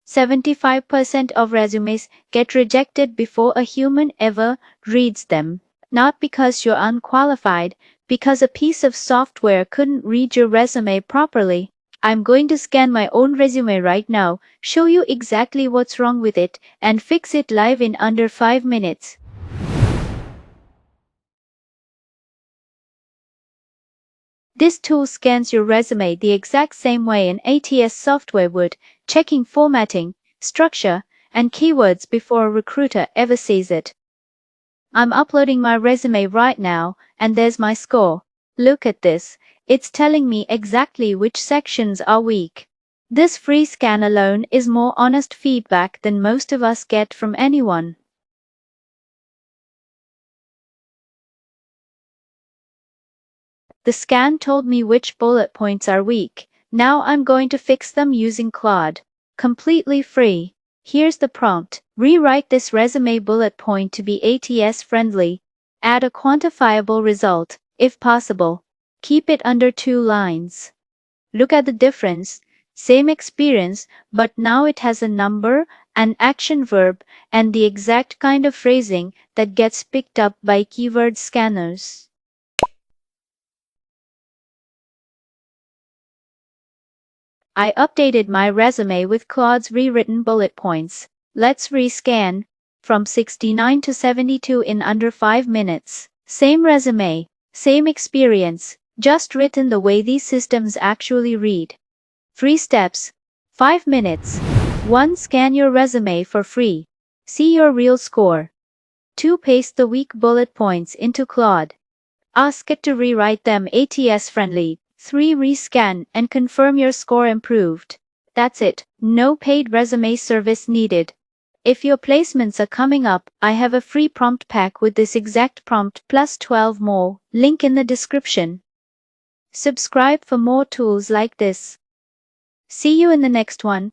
75% of resumes get rejected before a human ever reads them. Not because you're unqualified, because a piece of software couldn't read your resume properly. I'm going to scan my own resume right now, show you exactly what's wrong with it, and fix it live in under 5 minutes. This tool scans your resume the exact same way an ATS software would, checking formatting, structure, and keywords before a recruiter ever sees it. I'm uploading my resume right now, and there's my score. Look at this. It's telling me exactly which sections are weak. This free scan alone is more honest feedback than most of us get from anyone. The scan told me which bullet points are weak. Now I'm going to fix them using Claude. Completely free. Here's the prompt. Rewrite this resume bullet point to be ATS friendly. Add a quantifiable result, if possible. Keep it under 2 lines. Look at the difference. Same experience, but now it has a number, an action verb, and the exact kind of phrasing that gets picked up by keyword scanners. I updated my resume with Claude's rewritten bullet points. Let's rescan. From 69 to 72 in under 5 minutes. Same resume, same experience, just written the way these systems actually read. 3 steps. 5 minutes. 1. Scan your resume for free. See your real score. 2. Paste the weak bullet points into Claude. Ask it to rewrite them ATS friendly. 3. Rescan and confirm your score improved. That's it. No paid resume service needed. If your placements are coming up, I have a free prompt pack with this exact prompt plus 12 more. Link in the description. Subscribe for more tools like this. See you in the next one.